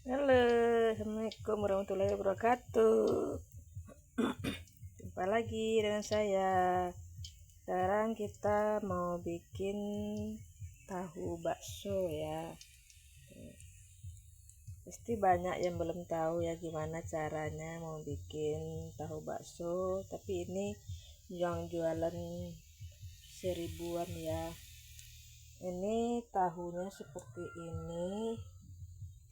Halo, Assalamualaikum warahmatullahi wabarakatuh. Jumpa lagi dengan saya. Sekarang kita mau bikin tahu bakso ya. Pasti banyak yang belum tahu ya gimana caranya mau bikin tahu bakso. Tapi ini yang jualan seribuan ya. Ini tahunya seperti ini.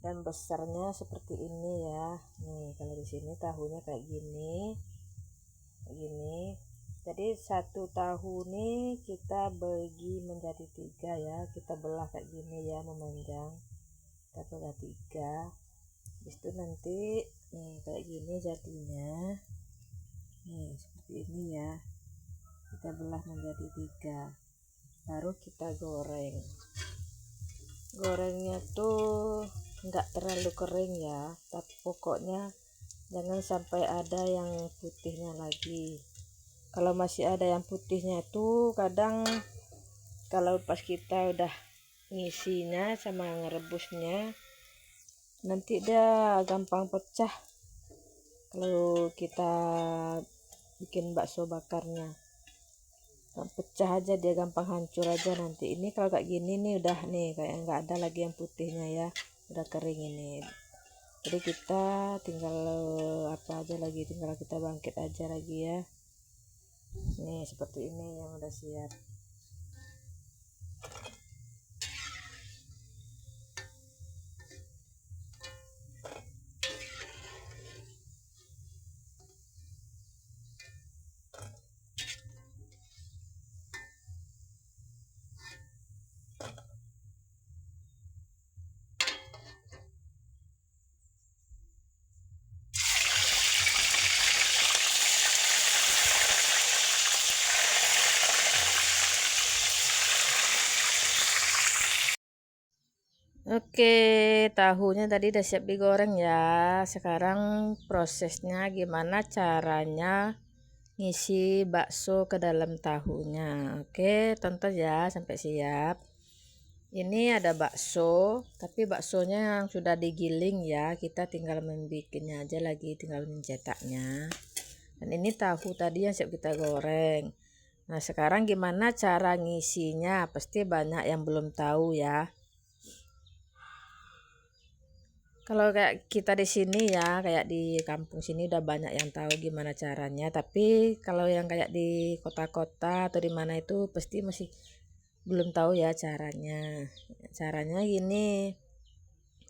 Dan besarnya seperti ini ya. Nih, kalau di sini tahunya kayak gini. Jadi satu tahu nih kita bagi menjadi 3 ya. Kita belah kayak gini ya, memanjang. Kita belah 3. Habis itu nanti nih kayak gini jadinya. Nih seperti ini ya. Kita belah menjadi 3. Baru kita goreng. Gorengnya tuh nggak terlalu kering ya, tapi pokoknya jangan sampai ada yang putihnya lagi. Kalau masih ada yang putihnya itu kadang kalau pas kita udah ngisinya sama ngerebusnya nanti dia gampang pecah kalau kita bikin bakso bakarnya. Pecah aja, dia gampang hancur aja nanti. Ini kalau kayak gini nih udah nih kayak nggak ada lagi yang putihnya ya, udah kering ini. Jadi kita tinggal apa aja lagi, tinggal kita bangkit aja lagi ya. Nih seperti ini yang udah siap. Oke, tahunya tadi udah siap digoreng ya. Sekarang prosesnya gimana caranya ngisi bakso ke dalam tahunya. Oke, tonton ya sampai siap. Ini ada bakso, tapi baksonya yang sudah digiling ya. Kita tinggal membikinnya aja lagi, tinggal mencetaknya. Dan ini tahu tadi yang siap kita goreng. Nah, sekarang gimana cara ngisinya? Pasti banyak yang belum tahu ya. Kalau kayak kita di sini ya, kayak di kampung sini udah banyak yang tahu gimana caranya. Tapi kalau yang kayak di kota-kota atau di mana itu pasti masih belum tahu ya caranya. Caranya gini,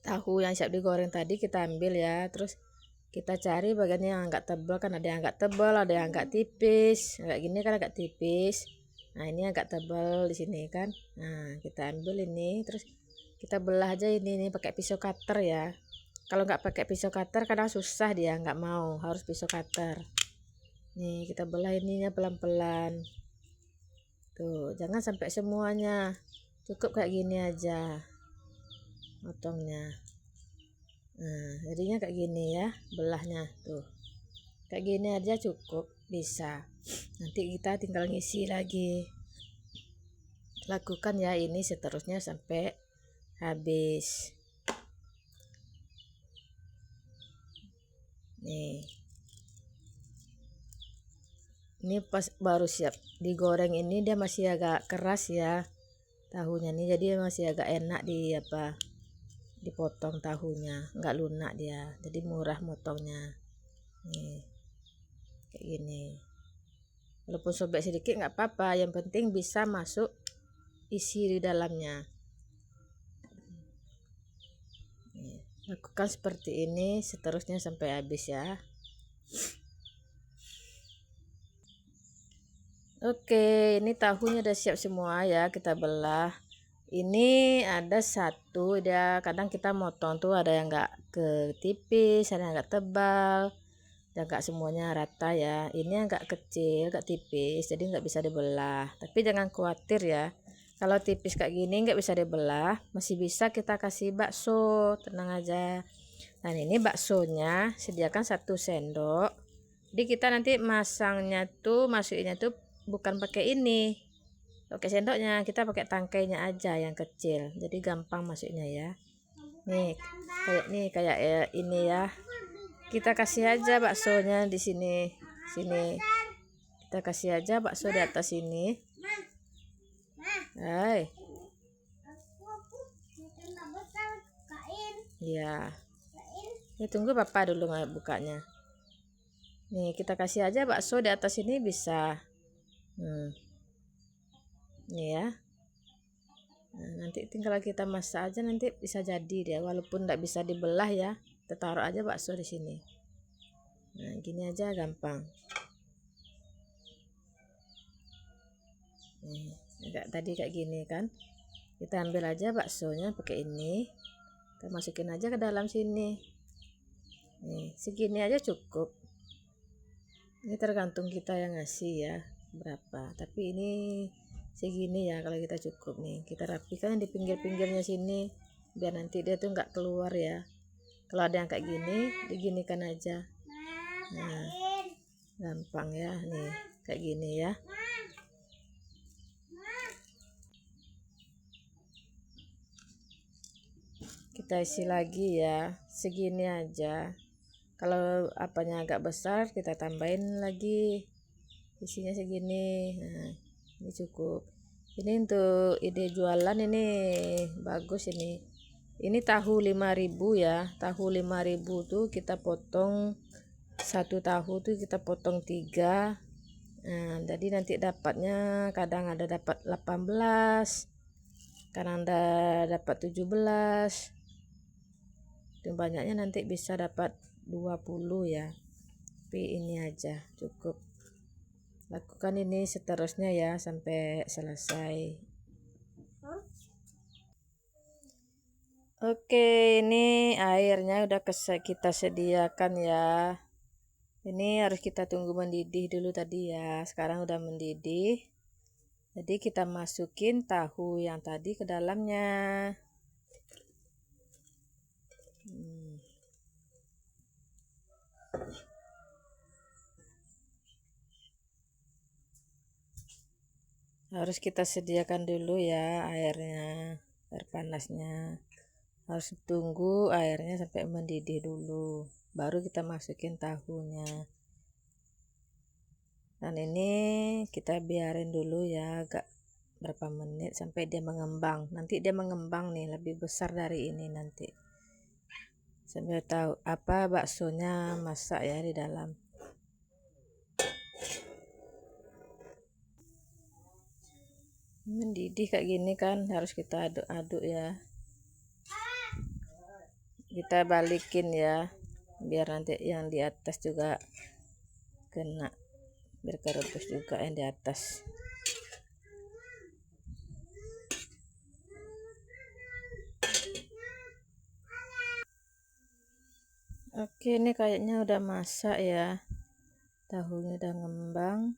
tahu yang siap digoreng tadi kita ambil ya, terus kita cari bagian yang agak tebal, kan ada yang agak tebal, ada yang agak tipis. Kayak gini kan agak tipis. Nah, ini agak tebal di sini kan. Nah, kita ambil ini, terus kita belah aja ini pakai pisau cutter ya. Kalau nggak pakai pisau cutter kadang susah, dia nggak mau, harus pisau cutter. Nih kita belah ininya pelan-pelan tuh, jangan sampai semuanya, cukup kayak gini aja potongnya. Nah jadinya kayak gini ya, belahnya tuh kayak gini aja cukup, bisa. Nanti kita tinggal ngisi lagi, lakukan ya ini seterusnya sampai habis. Nih ini pas baru siap digoreng ini dia masih agak keras ya tahunya nih, jadi masih agak enak di apa, dipotong tahunya nggak lunak dia, jadi murah motongnya. Nih kayak gini, walaupun sobek sedikit nggak apa-apa, yang penting bisa masuk isi di dalamnya. Nih, lakukan seperti ini seterusnya sampai habis ya. Oke, ini tahunya udah siap semua ya, kita belah. Ini ada satu, dia kadang kita motong tuh ada yang enggak ke tipis, ada yang enggak tebal, dan enggak semuanya rata ya. Ini agak kecil, agak tipis, jadi enggak bisa dibelah. Tapi jangan khawatir ya, kalau tipis kayak gini enggak bisa dibelah, masih bisa kita kasih bakso, tenang aja. Nah ini baksonya, sediakan 1 sendok. Jadi kita nanti masangnya tuh, masukinnya tuh bukan pakai ini, pakai sendoknya, kita pakai tangkainya aja yang kecil, jadi gampang masuknya ya. Kayak ini ya. Kita kasih aja baksonya di sini. Sini. Kita kasih aja bakso di atas ini. Hai. Ya. Ya tunggu papa dulu bukanya. Nih, kita kasih aja bakso di atas ini bisa. Nih ya. Nah, nanti tinggal kita masak aja, nanti bisa jadi dia, walaupun tidak bisa dibelah ya. Kita taruh aja bakso di sini. Nah, gini aja gampang. Nih, tadi kayak gini kan. Kita ambil aja baksonya pakai ini. Kita masukin aja ke dalam sini. Nih, segini aja cukup. Ini tergantung kita yang ngasih ya, berapa. Tapi ini segini ya kalau kita cukup nih. Kita rapikan di pinggir-pinggirnya sini biar nanti dia tuh nggak keluar ya. Kalau ada yang kayak gini, diginikan aja. Nah, gampang ya nih, kayak gini ya. Kita isi lagi ya, segini aja. Kalau apanya agak besar, kita tambahin lagi, isinya segini. Nah, ini cukup. Ini untuk ide jualan ini bagus ini. Ini tahu 5.000 ya. Tahu 5.000 tuh kita potong, satu tahu tuh kita potong 3. Nah, jadi nanti dapatnya kadang ada dapat 18, kadang ada dapat 17. Itu banyaknya nanti bisa dapat 20 ya. Tapi ini aja cukup. Lakukan ini seterusnya ya sampai selesai. Oke, ini airnya udah kita sediakan ya. Ini harus kita tunggu mendidih dulu tadi ya. Sekarang udah mendidih. Jadi kita masukin tahu yang tadi ke dalamnya. Harus kita sediakan dulu ya airnya, air panasnya. Harus tunggu airnya sampai mendidih dulu, baru kita masukin tahunya. Dan ini kita biarin dulu ya agak berapa menit sampai dia mengembang. Nanti dia mengembang nih, lebih besar dari ini nanti. Sampai tahu apa baksonya masak ya di dalam. Mendidih kayak gini kan harus kita aduk-aduk ya. Kita balikin ya biar nanti yang di atas juga kena, biar kerebus juga yang di atas. Oke, ini kayaknya udah masak ya, tahunya udah ngembang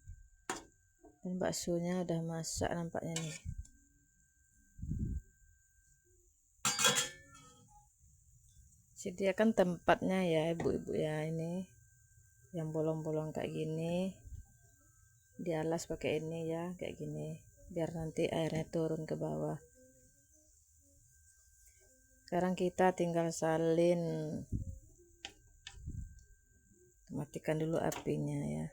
dan baksonya udah masak nampaknya nih. Sediakan tempatnya ya ibu-ibu ya, ini yang bolong-bolong kayak gini dialas pakai ini ya, kayak gini biar nanti airnya turun ke bawah. Sekarang kita tinggal salin. Matikan dulu apinya ya.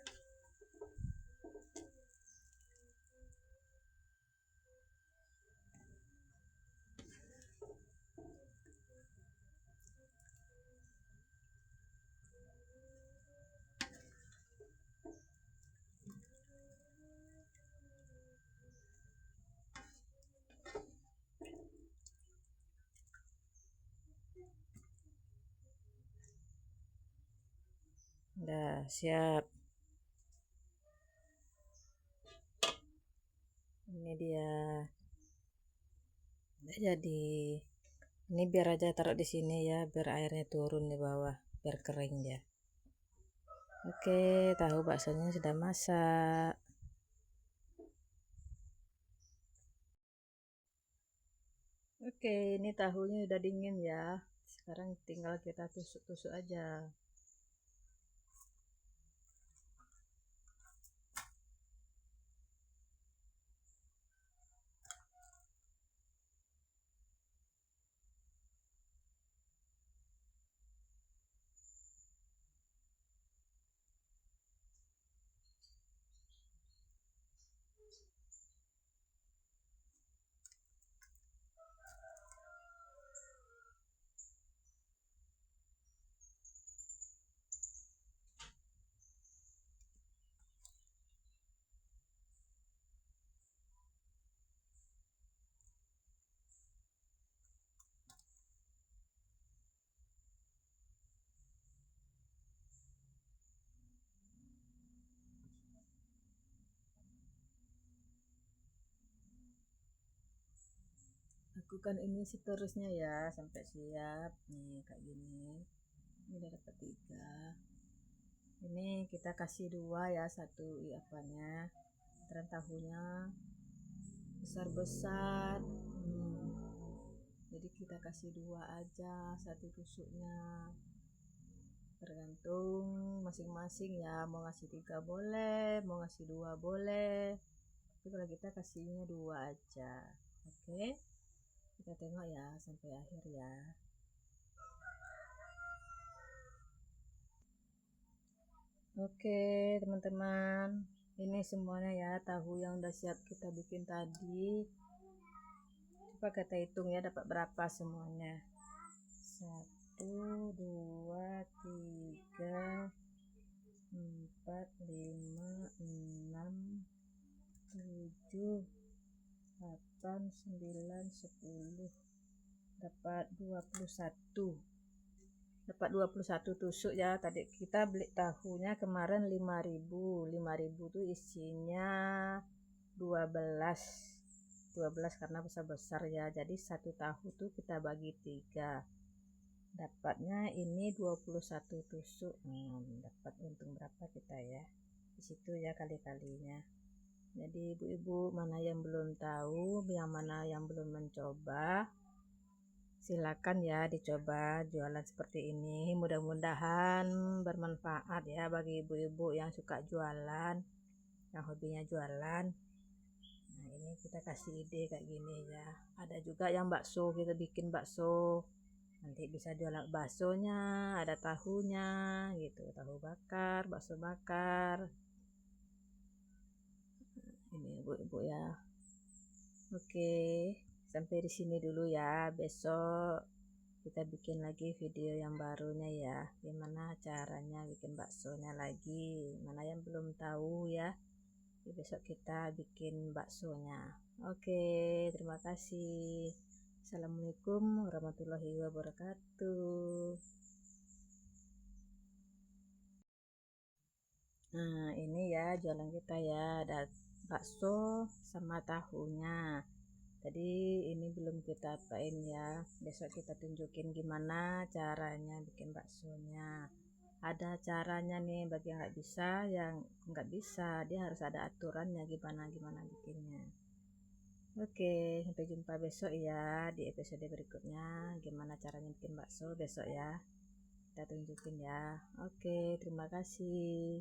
Udah siap. Ini dia. Udah jadi. Ini biar aja taruh di sini ya, biar airnya turun di bawah, biar kering ya. Oke, tahu baksonya sudah masak. Oke, ini tahunya udah dingin ya. Sekarang tinggal kita tusuk-tusuk aja. lakukan ini seterusnya ya sampai siap nih kayak gini. Ini udah dapat 3. Ini kita kasih 2 ya, satu apanya terang tahunya besar-besar. Jadi kita kasih 2 aja satu tusuknya, tergantung masing-masing ya, mau ngasih 3 boleh, mau ngasih 2 boleh, tapi kalau kita kasihnya 2 aja. Oke, kita tengok ya sampai akhir ya. Oke teman-teman, ini semuanya ya tahu yang udah siap kita bikin tadi. Coba kita hitung ya dapat berapa semuanya. 1, 2, 3, 4, 5, 6, 7, 8, 9, 10. Dapat 21 tusuk ya. Tadi kita beli tahunya kemarin 5.000 tuh isinya 12 karena besar-besar ya. Jadi satu tahu tuh kita bagi 3, dapatnya ini 21 tusuk. Dapat untung berapa kita ya di situ ya, kali-kalinya. Jadi ibu-ibu mana yang belum tahu, yang mana yang belum mencoba, silakan ya dicoba jualan seperti ini. Mudah-mudahan bermanfaat ya bagi ibu-ibu yang suka jualan, yang hobinya jualan. Nah ini kita kasih ide kayak gini ya. Ada juga yang bakso, kita bikin bakso, nanti bisa jualan baksonya, ada tahunya gitu, tahu bakar, bakso bakar. Ini ibu-ibu ya. Oke, sampai di sini dulu ya. Besok kita bikin lagi video yang barunya ya, gimana caranya bikin baksonya lagi. Mana yang belum tahu ya, besok kita bikin baksonya. Oke, terima kasih. Assalamualaikum warahmatullahi wabarakatuh. Nah ini ya jualan kita ya, ada bakso sama tahunya. Tadi ini belum kita apain ya, besok kita tunjukin gimana caranya bikin baksonya. Ada caranya nih bagi yang nggak bisa, dia harus ada aturannya gimana bikinnya. Oke, sampai jumpa besok ya di episode berikutnya, gimana caranya bikin bakso besok ya, kita tunjukin ya. Oke, terima kasih.